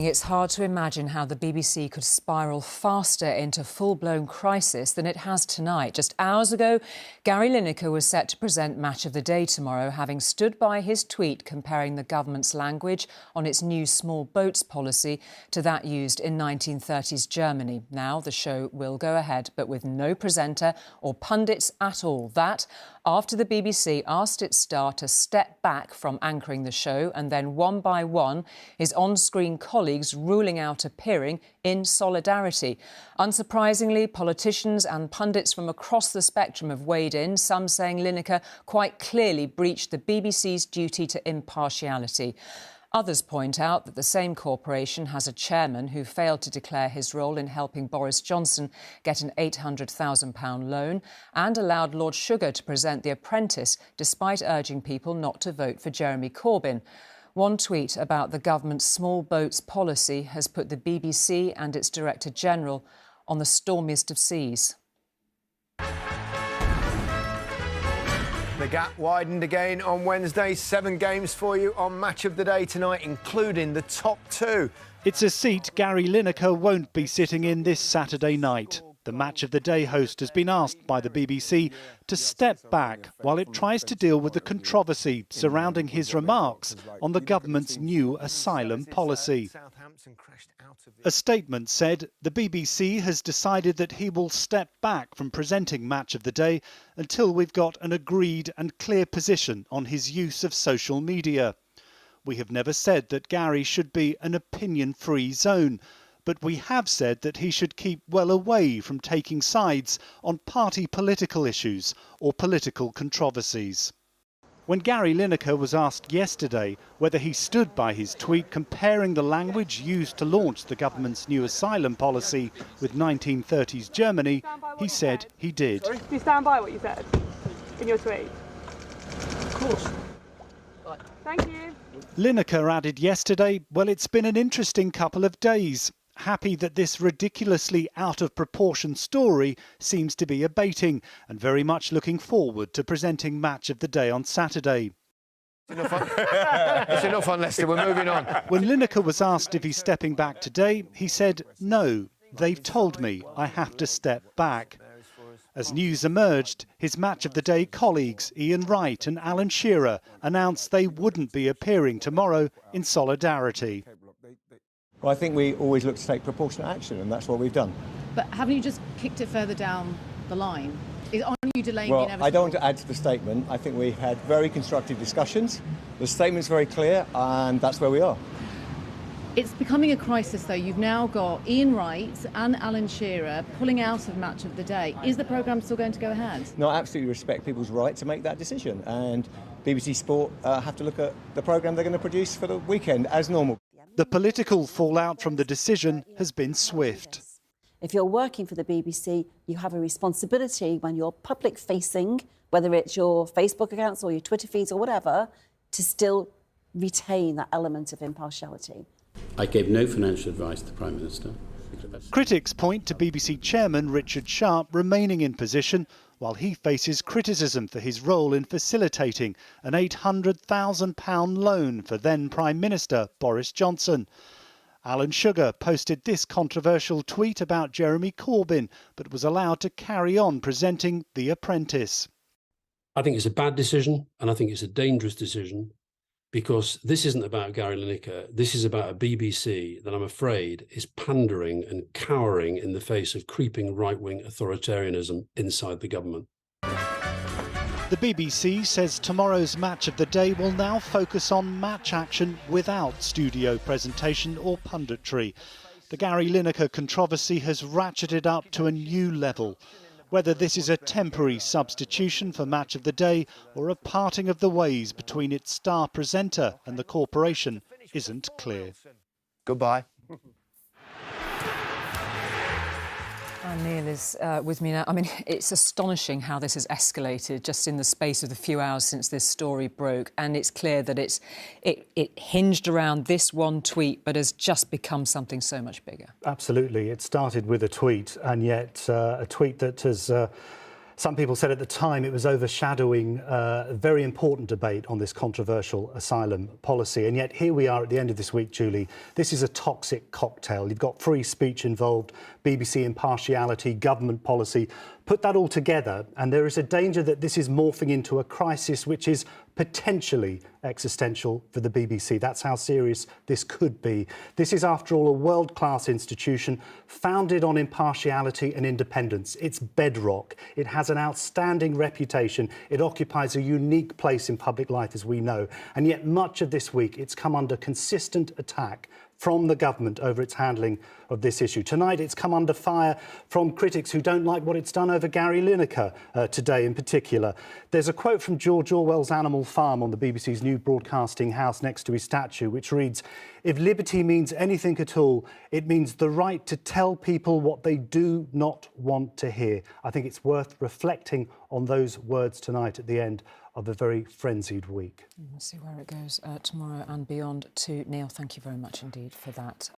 It's hard to imagine how the BBC could spiral faster into full-blown crisis than it has tonight. Just hours ago, Gary Lineker was set to present Match of the Day tomorrow, having stood by his tweet comparing the government's language on its new small boats policy to that used in 1930s Germany. Now the show will go ahead, but with no presenter or pundits at all. That after the BBC asked its star to step back from anchoring the show, and then one by one his on-screen colleagues ruling out appearing in solidarity. Unsurprisingly, politicians and pundits from across the spectrum have weighed in, some saying Lineker quite clearly breached the BBC's duty to impartiality. Others point out that the same corporation has a chairman who failed to declare his role in helping Boris Johnson get an £800,000 loan and allowed Lord Sugar to present The Apprentice despite urging people not to vote for Jeremy Corbyn. One tweet about the government's small boats policy has put the BBC and its Director General on the stormiest of seas. The gap widened again on Wednesday. 7 games for you on Match of the Day tonight, including the top 2. It's a seat Gary Lineker won't be sitting in this Saturday night. The Match of the Day host has been asked by the BBC to step back while it tries to deal with the controversy surrounding his remarks on the government's new asylum policy. A statement said the BBC has decided that he will step back from presenting Match of the Day until we've got an agreed and clear position on his use of social media. We have never said that Gary should be an opinion-free zone, but we have said that he should keep well away from taking sides on party political issues or political controversies. When Gary Lineker was asked yesterday whether he stood by his tweet comparing the language used to launch the government's new asylum policy with 1930s Germany, he said he did. Do you stand by what you said in your tweet? Of course. Thank you. Lineker added yesterday, well, it's been an interesting couple of days. Happy that this ridiculously out-of-proportion story seems to be abating, and very much looking forward to presenting Match of the Day on Saturday. It's enough on Leicester, we're moving on. When Lineker was asked if he's stepping back today, he said, no, they've told me I have to step back. As news emerged, his Match of the Day colleagues Ian Wright and Alan Shearer announced they wouldn't be appearing tomorrow in solidarity. Well, I think we always look to take proportionate action, and that's what we've done. But haven't you just kicked it further down the line? Are you delaying well, the inevitable? I don't want to add to the statement. I think we've had very constructive discussions. The statement's very clear, and that's where we are. It's becoming a crisis, though. You've now got Ian Wright and Alan Shearer pulling out of Match of the Day. Is the programme still going to go ahead? No, I absolutely respect people's right to make that decision, and BBC Sport have to look at the programme they're going to produce for the weekend, as normal. The political fallout from the decision has been swift. If you're working for the BBC, you have a responsibility when you're public-facing, whether it's your Facebook accounts or your Twitter feeds or whatever, to still retain that element of impartiality. I gave no financial advice to the Prime Minister. Critics point to BBC chairman Richard Sharp remaining in position while he faces criticism for his role in facilitating an £800,000 loan for then Prime Minister Boris Johnson. Alan Sugar posted this controversial tweet about Jeremy Corbyn, but was allowed to carry on presenting The Apprentice. I think it's a bad decision, and I think it's a dangerous decision, because this isn't about Gary Lineker. This is about a BBC that I'm afraid is pandering and cowering in the face of creeping right-wing authoritarianism inside the government. The BBC says tomorrow's Match of the Day will now focus on match action without studio presentation or punditry. The Gary Lineker controversy has ratcheted up to a new level. Whether this is a temporary substitution for Match of the Day or a parting of the ways between its star presenter and the corporation isn't clear. Goodbye. Neil is with me now. I mean, it's astonishing how this has escalated just in the space of the few hours since this story broke, and it's clear that it hinged around this one tweet but has just become something so much bigger. Absolutely. It started with a tweet, and yet a tweet that has Some people said at the time it was overshadowing a very important debate on this controversial asylum policy. And yet here we are at the end of this week, Julie. This is a toxic cocktail. You've got free speech involved, BBC impartiality, government policy. Put that all together, and there is a danger that this is morphing into a crisis which is potentially existential for the BBC. That's how serious this could be. This is, after all, a world-class institution founded on impartiality and independence. It's bedrock. It has an outstanding reputation. It occupies a unique place in public life, as we know. And yet much of this week, it's come under consistent attack from the government over its handling of this issue. Tonight, it's come under fire from critics who don't like what it's done over Gary Lineker today in particular. There's a quote from George Orwell's Animal Farm on the BBC's new broadcasting house next to his statue, which reads, "If liberty means anything at all, it means the right to tell people what they do not want to hear." I think it's worth reflecting on those words tonight at the end of a very frenzied week. We'll see where it goes tomorrow and beyond. To Neil, thank you very much indeed for that.